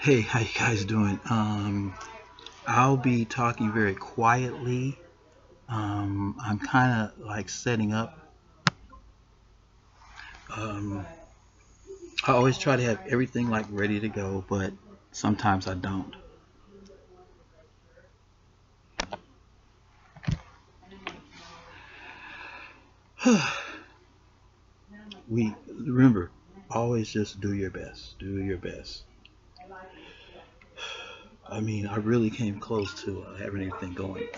Hey, how you guys doing? I'll be talking very quietly. I'm kind of like setting up. Um, I always try to have everything like ready to go, but sometimes I don't. We remember always just do your best. Do your best. I mean, I really came close to having everything going.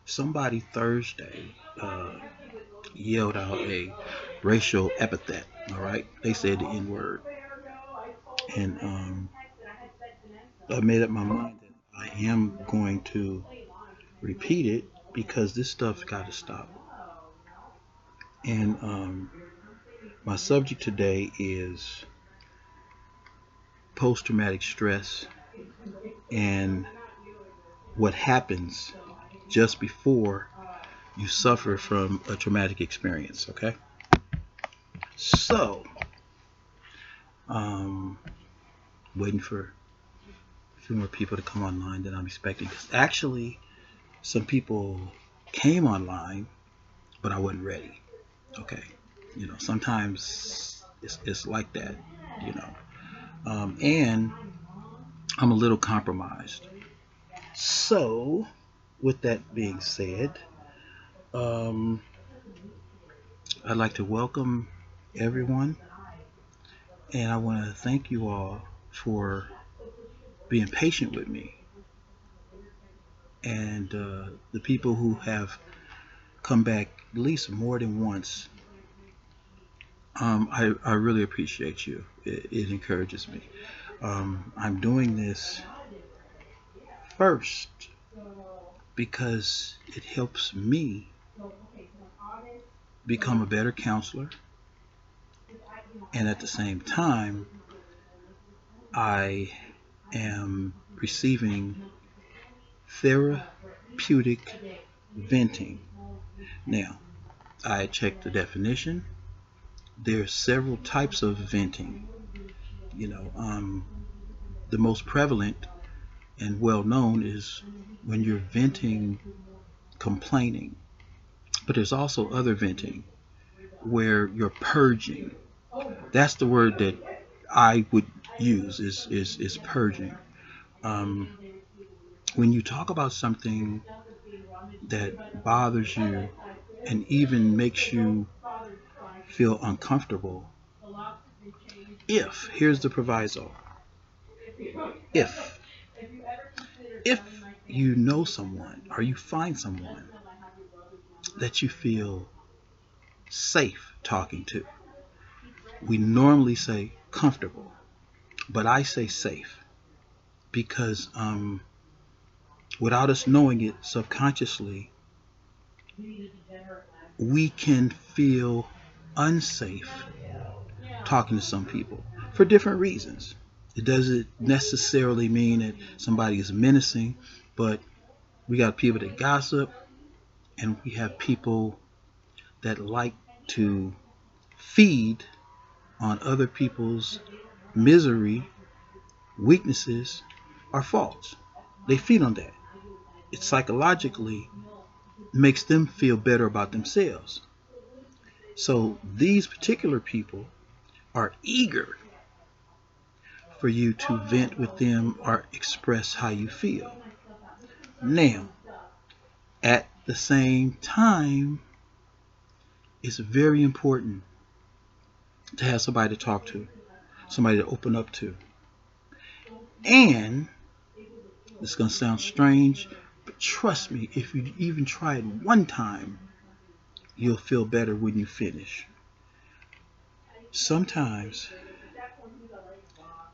Somebody Thursday yelled out a racial epithet. All right, they said the N word, and I made up my mind that I am going to repeat it because this stuff's got to stop. And my subject today is post traumatic stress and what happens just before you suffer from a traumatic experience. Okay, so um, waiting for a few more people to come online than I'm expecting. Because actually, some people came online, but I wasn't ready. Okay, sometimes it's like that. You know, and I'm a little compromised. So, with that being said, um, I'd like to welcome everyone, and I want to thank you all for being patient with me, and the people who have come back at least more than once. I really appreciate you. It encourages me. I'm doing this first because it helps me become a better counselor, and at the same time, I am receiving therapeutic venting. Now, I checked the definition. There's several types of venting. You know, the most prevalent and well known is when you're venting complaining. But there's also other venting where you're purging. That's the word that I would use is purging. Um, when you talk about something that bothers you and even makes you feel uncomfortable, if here's the proviso, if if you know someone or you find someone that you feel safe talking to, we normally say comfortable, but I say safe because without us knowing it subconsciously, we can feel unsafe talking to some people for different reasons. It doesn't necessarily mean that somebody is menacing, but we got people that gossip and we have people that like to feed on other people's misery, weaknesses, or faults. They feed on that. It psychologically makes them feel better about themselves. So these particular people are eager for you to vent with them or express how you feel. Now, at the same time, it's very important to have somebody to talk to, somebody to open up to. And it's going to sound strange, but trust me, if you even try it one time, you'll feel better when you finish. Sometimes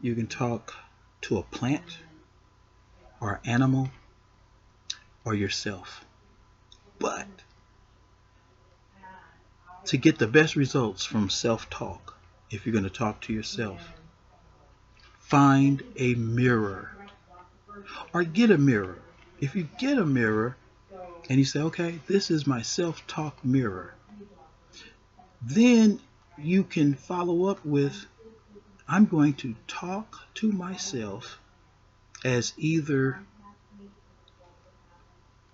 you can talk to a plant or animal or yourself. But to get the best results from self-talk, if you're going to talk to yourself, find a mirror or get a mirror. If you get a mirror and you say, okay, this is my self-talk mirror, then you can follow up with I'm going to talk to myself as either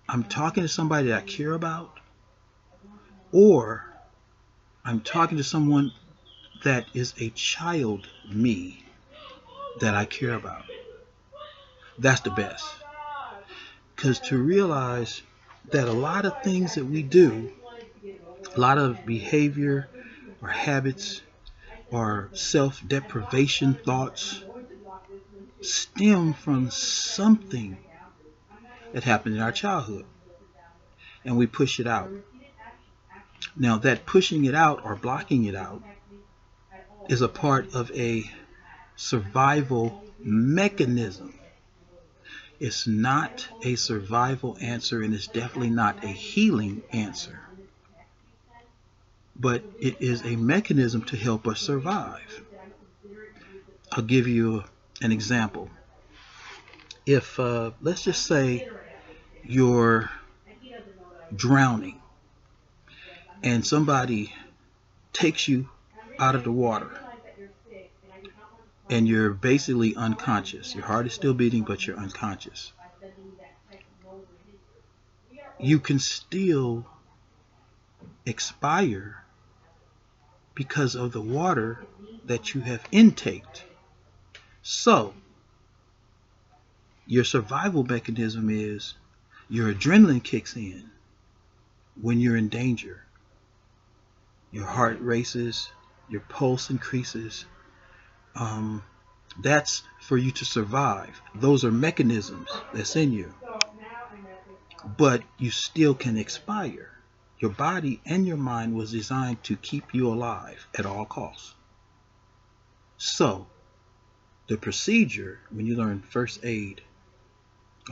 I'm talking to somebody that I care about, or I'm talking to someone that is a child me that I care about. That's the best. Because to realize that a lot of things that we do, a lot of behavior or habits or self-deprivation thoughts stem from something that happened in our childhood, and we push it out. Now, that pushing it out or blocking it out is a part of a survival mechanism. It's not a survival answer, and it's definitely not a healing answer. But it is a mechanism to help us survive. I'll give you an example. If, let's just say, you're drowning and somebody takes you out of the water and you're basically unconscious. Your heart is still beating, but you're unconscious. You can still expire because of the water that you have intaked. So, your survival mechanism is your adrenaline kicks in when you're in danger. Your heart races, your pulse increases. That's for you to survive. Those are mechanisms that's in you. But you still can expire. Your body and your mind was designed to keep you alive at all costs. So, the procedure when you learn first aid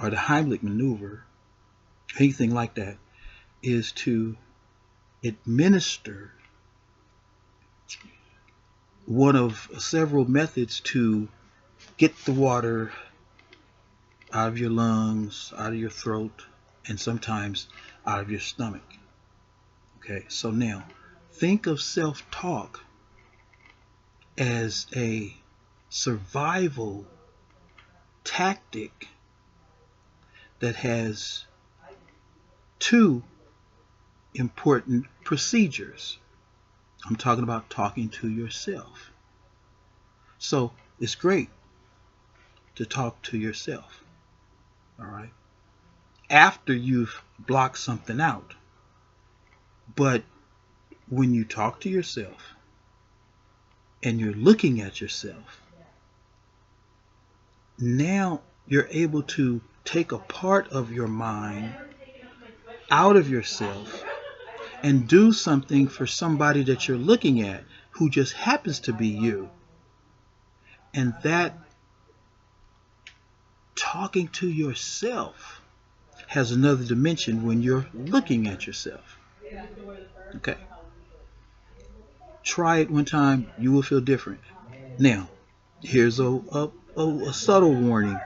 or the Heimlich maneuver, anything like that, is to administer one of several methods to get the water out of your lungs, out of your throat, and sometimes out of your stomach. Okay, so now think of self-talk as a survival tactic that has two important procedures. I'm talking about talking to yourself. So it's great to talk to yourself, all right, after you've blocked something out. But when you talk to yourself and you're looking at yourself, now you're able to take a part of your mind out of yourself and do something for somebody that you're looking at who just happens to be you. And that talking to yourself has another dimension when you're looking at yourself. Okay. Try it one time, you will feel different. Now, here's a subtle warning.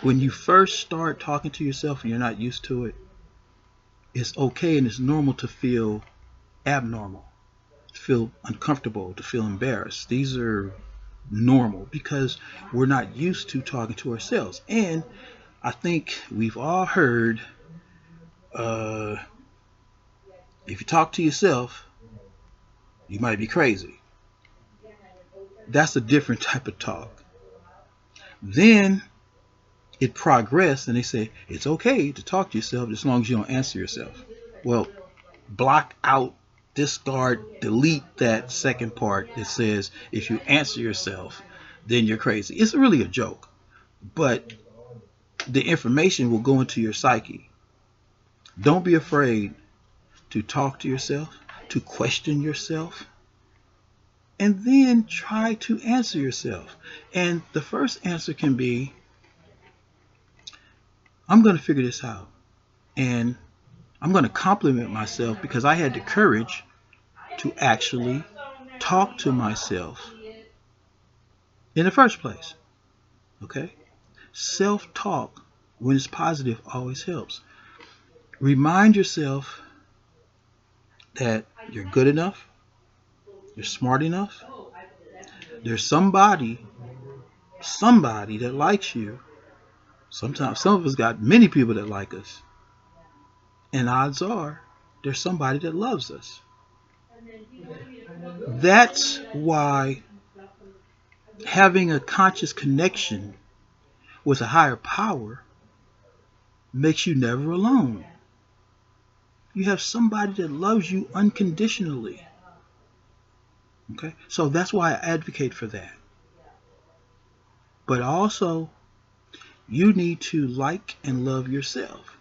When you first start talking to yourself and you're not used to it, it's okay and it's normal to feel abnormal, to feel uncomfortable, to feel embarrassed. These are normal because we're not used to talking to ourselves. And I think we've all heard, if you talk to yourself, you might be crazy. That's a different type of talk. Then it progressed and they say it's okay to talk to yourself as long as you don't answer yourself. Well, block out, discard, delete that second part that says if you answer yourself, then you're crazy. It's really a joke, but the information will go into your psyche. Don't be afraid to talk to yourself, to question yourself, and then try to answer yourself. And the first answer can be, I'm going to figure this out. And I'm going to compliment myself because I had the courage to actually talk to myself in the first place. Okay? Self-talk, when it's positive, always helps. Remind yourself that you're good enough, you're smart enough, There's somebody that likes you. Sometimes some of us got many people that like us. And odds are there's somebody that loves us. That's why having a conscious connection with a higher power makes you never alone. You have somebody that loves you unconditionally. Okay? So that's why I advocate for that. But also, you need to like and love yourself.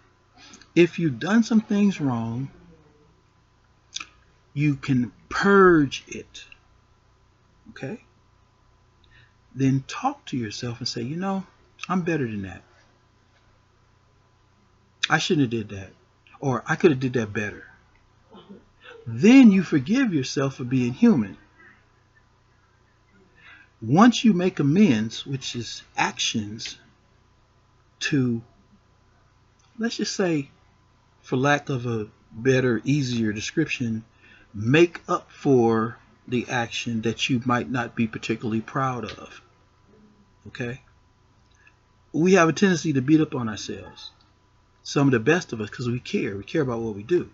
If you've done some things wrong, you can purge it. Okay? Then talk to yourself and say, I'm better than that. I shouldn't have did that. Or I could have did that better. Then you forgive yourself for being human. Once you make amends, which is actions to, let's just say, for lack of a better, easier description, make up for the action that you might not be particularly proud of. Okay? We have a tendency to beat up on ourselves. Some of the best of us, because we care. We care about what we do.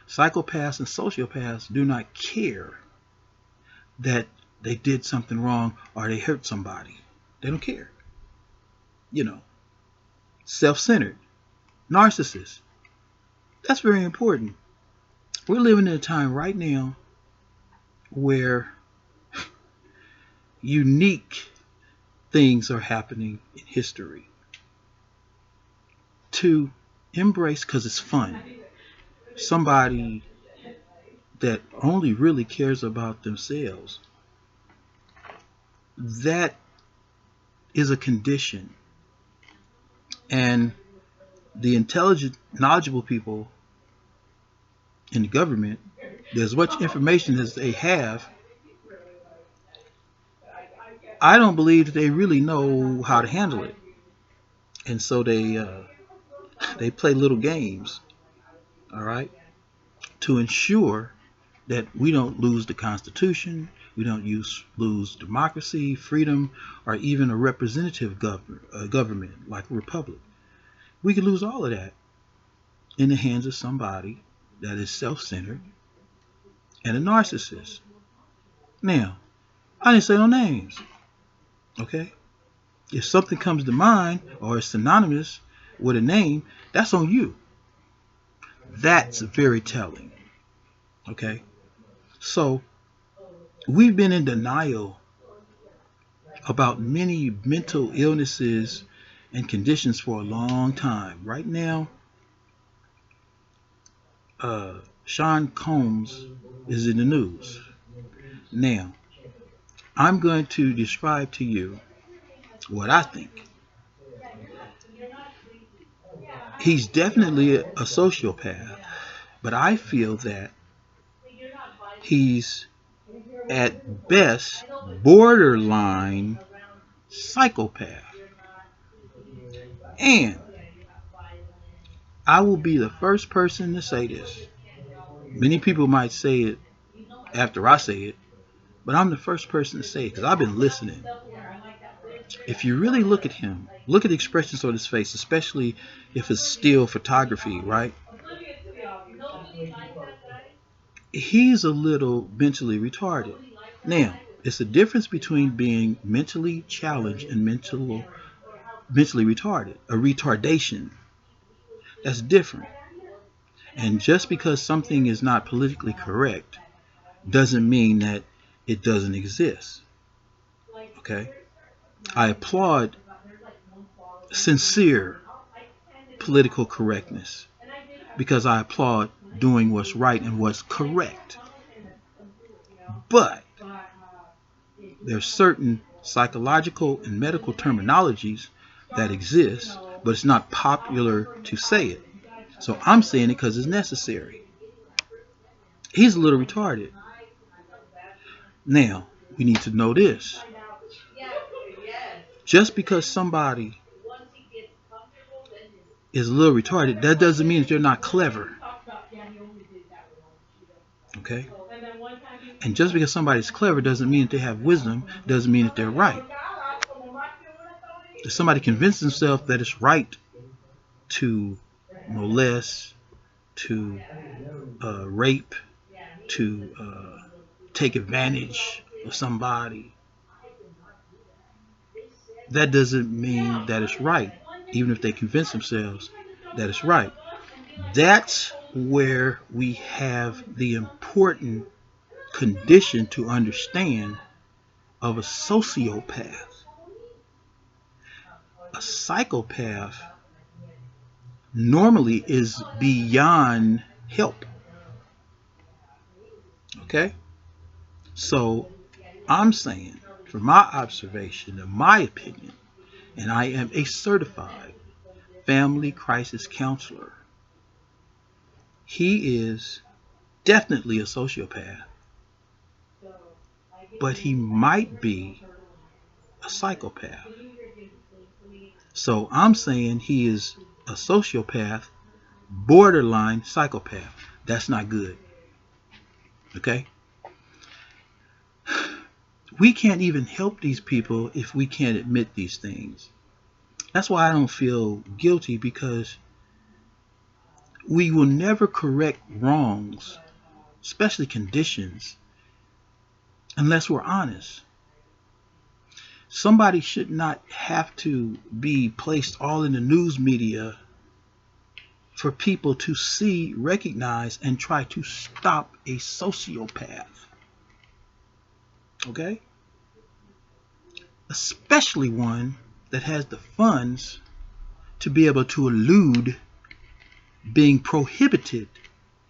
Psychopaths and sociopaths do not care that they did something wrong or they hurt somebody. They don't care. Self-centered. Narcissists. That's very important. We're living in a time right now where unique things are happening in history. To embrace, because it's fun, somebody that only really cares about themselves, that is a condition. And the intelligent, knowledgeable people in the government, as much information as they have, I don't believe that they really know how to handle it. And so they play little games, all right, to ensure that we don't lose the Constitution, we don't lose democracy, freedom, or even a representative government like a republic. We could lose all of that in the hands of somebody that is self-centered and a narcissist. Now, I didn't say no names, okay? If something comes to mind or is synonymous with a name, that's on you. That's very telling, okay? So we've been in denial about many mental illnesses and conditions for a long time. Right now, Sean Combs is in the news. Now, I'm going to describe to you what I think. He's definitely a sociopath, but I feel that he's at best borderline psychopath. And I will be the first person to say this. Many people might say it after I say it, but I'm the first person to say it because I've been listening. If you really look at him, look at the expressions on his face, especially if it's still photography, right? He's a little mentally retarded. Now, it's a difference between being mentally challenged and mentally retarded. A retardation. That's different. And just because something is not politically correct doesn't mean that it doesn't exist. Okay? I applaud sincere political correctness because I applaud doing what's right and what's correct. But there's certain psychological and medical terminologies that exist, but it's not popular to say it. So I'm saying it because it's necessary. He's a little retarded. Now, we need to know this. Just because somebody is a little retarded, that doesn't mean that they're not clever. Okay? And just because somebody's clever doesn't mean that they have wisdom, doesn't mean that they're right. If somebody convinces themselves that it's right to molest, to rape, to take advantage of somebody, that doesn't mean that it's right, even if they convince themselves that it's right. That's where we have the important condition to understand of a sociopath. A psychopath normally is beyond help. Okay? So I'm saying, from my observation and my opinion, and I am a certified family crisis counselor, he is definitely a sociopath, but he might be a psychopath. So I'm saying he is a sociopath, borderline psychopath. That's not good. Okay? We can't even help these people if we can't admit these things. That's why I don't feel guilty, because we will never correct wrongs, especially conditions, unless we're honest. Somebody should not have to be placed all in the news media for people to see, recognize, and try to stop a sociopath. Okay? Especially one that has the funds to be able to elude being prohibited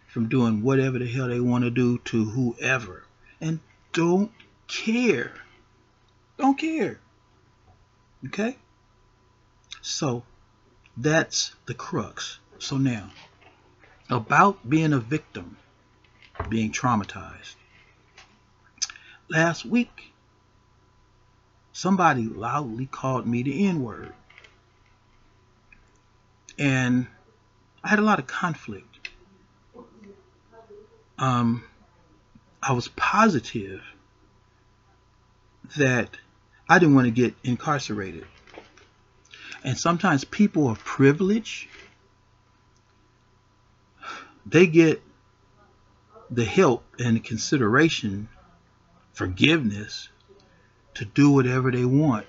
from doing whatever the hell they want to do to whoever, and don't care. Don't care. Okay? So that's the crux. So now, about being a victim, being traumatized. Last week, somebody loudly called me the N-word. And I had a lot of conflict. I was positive that I didn't want to get incarcerated. And sometimes people of privilege, they get the help and the consideration, forgiveness, to do whatever they want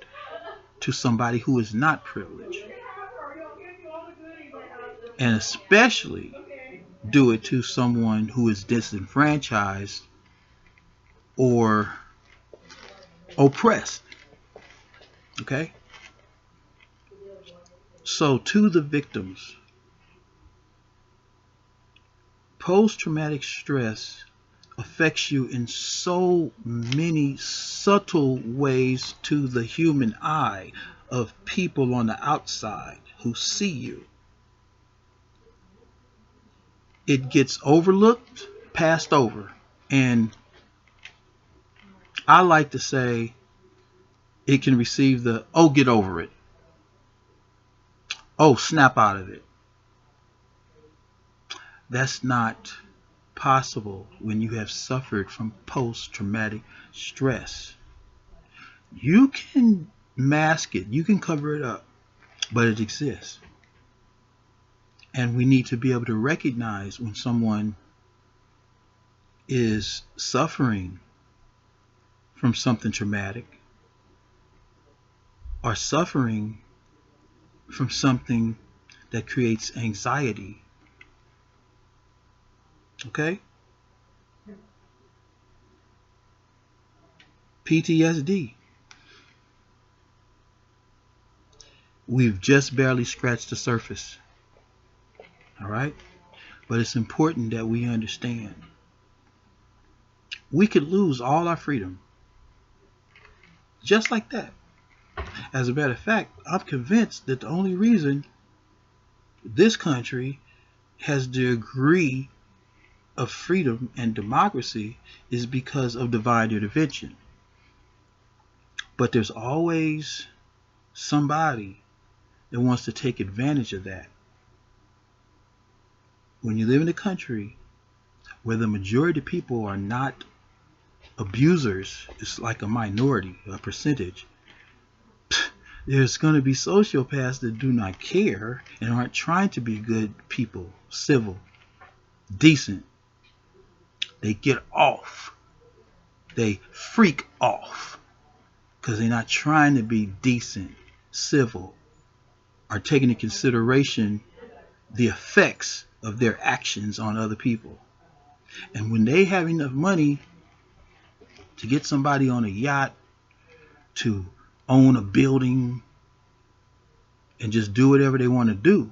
to somebody who is not privileged. And especially do it to someone who is disenfranchised or oppressed. Okay? So to the victims, post-traumatic stress affects you in so many subtle ways to the human eye of people on the outside who see you. It gets overlooked, passed over, and I like to say it can receive the, oh, get over it. Oh, snap out of it. That's not possible when you have suffered from post-traumatic stress. You can mask it, you can cover it up, but it exists. And we need to be able to recognize when someone is suffering from something traumatic or suffering from something that creates anxiety. Okay? PTSD. We've just barely scratched the surface. All right? But it's important that we understand. We could lose all our freedom. Just like that. As a matter of fact, I'm convinced that the only reason this country has the degree of freedom and democracy is because of divine intervention. But there's always somebody that wants to take advantage of that. When you live in a country where the majority of people are not abusers is like a minority, a percentage. There's going to be sociopaths that do not care and aren't trying to be good people, civil, decent. They get off. They freak off because they're not trying to be decent, civil, or taking into consideration the effects of their actions on other people. And when they have enough money to get somebody on a yacht, to own a building, and just do whatever they want to do,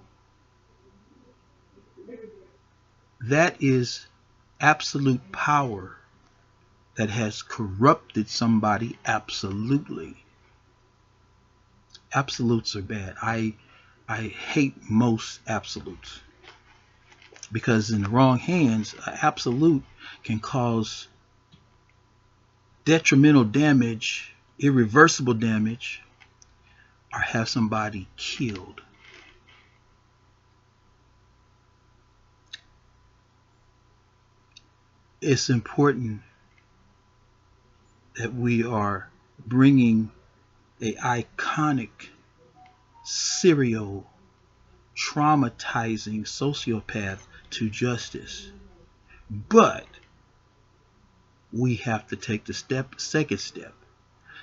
that is absolute power that has corrupted somebody absolutely. Absolutes are bad. I hate most absolutes, because in the wrong hands, an absolute can cause detrimental damage, irreversible damage, or have somebody killed. It's important that we are bringing an iconic, serial, traumatizing sociopath to justice. But we have to take the second step,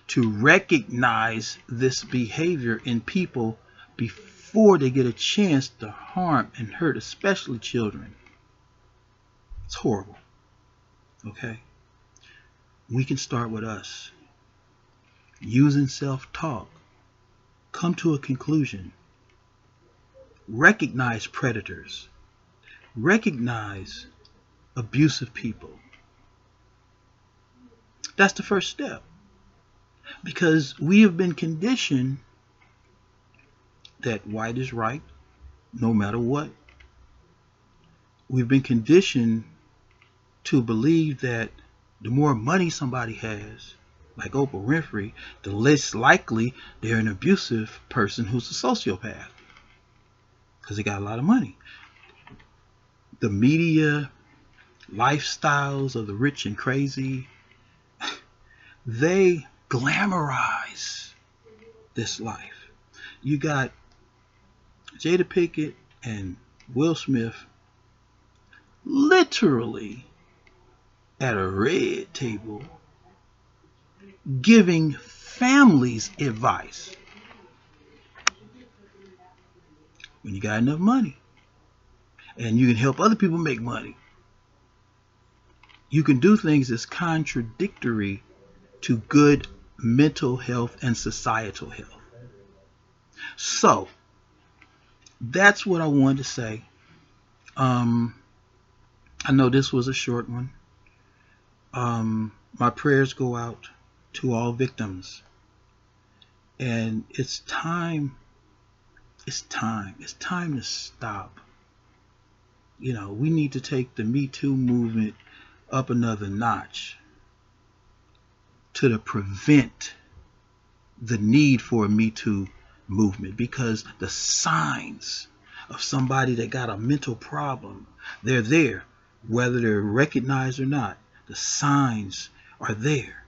to recognize this behavior in people before they get a chance to harm and hurt, especially children. It's horrible. Okay? We can start with us. Using self-talk. Come to a conclusion. Recognize predators. Recognize abusive people. That's the first step. Because we have been conditioned that white is right, no matter what. We've been conditioned to believe that the more money somebody has, like Oprah Winfrey, the less likely they're an abusive person who's a sociopath, because they got a lot of money. The media lifestyles of the rich and crazy, they glamorize this life. You got Jada Pinkett and Will Smith literally at a red table giving families advice. When you got enough money and you can help other people make money, you can do things that's contradictory to good mental health and societal health. So that's what I wanted to say. I know this was a short one. My prayers go out to all victims. And it's time to stop. We need to take the Me Too movement up another notch to prevent the need for a Me Too movement, because the signs of somebody that got a mental problem, they're there, whether they're recognized or not. The signs are there.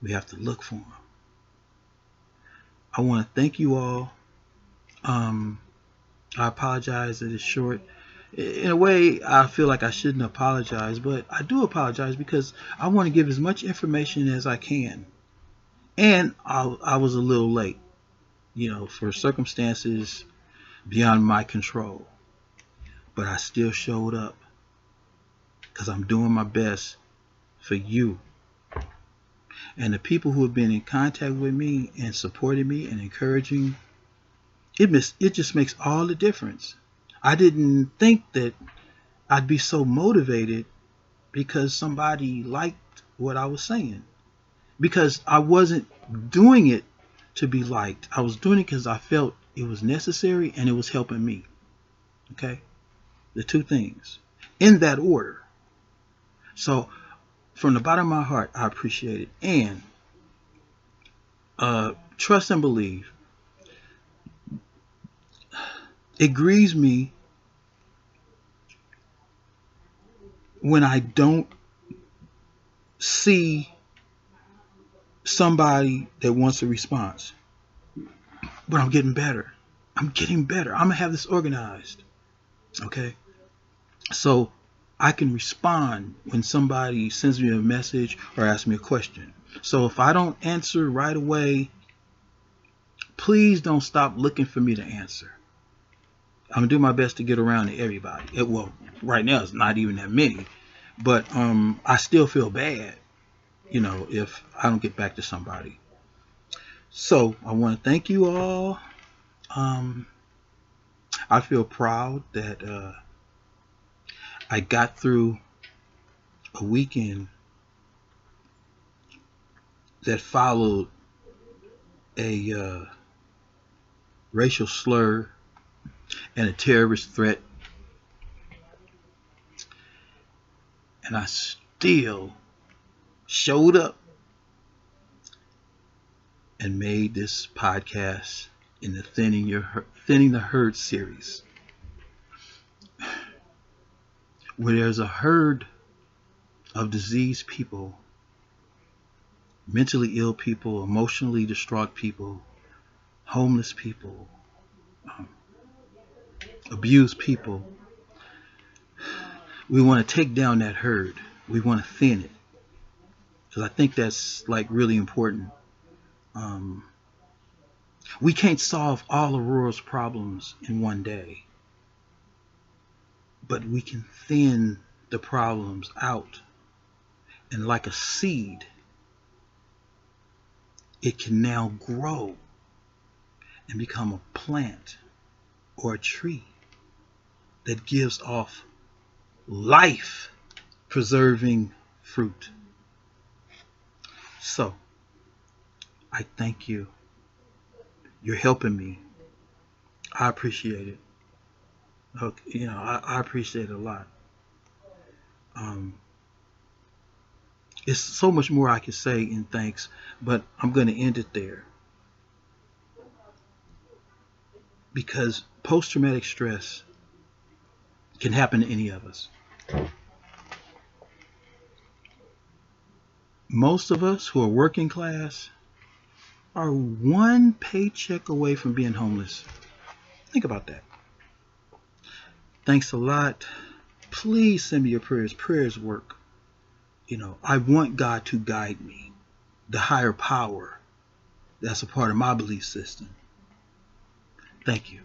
We have to look for them. I want to thank you all. I apologize that it's short. In a way, I feel like I shouldn't apologize, but I do apologize because I want to give as much information as I can. And I was a little late, for circumstances beyond my control. But I still showed up because I'm doing my best for you. And the people who have been in contact with me and supporting me and encouraging, it just makes all the difference. I didn't think that I'd be so motivated because somebody liked what I was saying. Because I wasn't doing it to be liked. I was doing it because I felt it was necessary and it was helping me. Okay? The two things. In that order. So, from the bottom of my heart, I appreciate it. And trust and believe. It grieves me when I don't see somebody that wants a response. But I'm getting better. I'm getting better. I'm going to have this organized. Okay? So I can respond when somebody sends me a message or asks me a question. So if I don't answer right away, please don't stop looking for me to answer. I'm going to do my best to get around to everybody. Well, right now it's not even that many. But I still feel bad, if I don't get back to somebody. So I want to thank you all. I feel proud that I got through a weekend that followed a racial slur and a terrorist threat, and I still showed up and made this podcast in the Thinning the Herd series, where there's a herd of diseased people, mentally ill people, emotionally distraught people, homeless people, abused people. We want to take down that herd. We want to thin it, because I think that's like really important. We can't solve all of the world's problems in one day, but we can thin the problems out, and like a seed, it can now grow and become a plant or a tree that gives off life preserving fruit. So I thank you. You're helping me. I appreciate it. Okay, I appreciate it a lot. It's so much more I could say in thanks, but I'm going to end it there, because post-traumatic stress can happen to any of us. Most of us who are working class are one paycheck away from being homeless. Think about that. Thanks a lot. Please send me your prayers. Prayers work. I want God to guide me. The higher power. That's a part of my belief system. Thank you.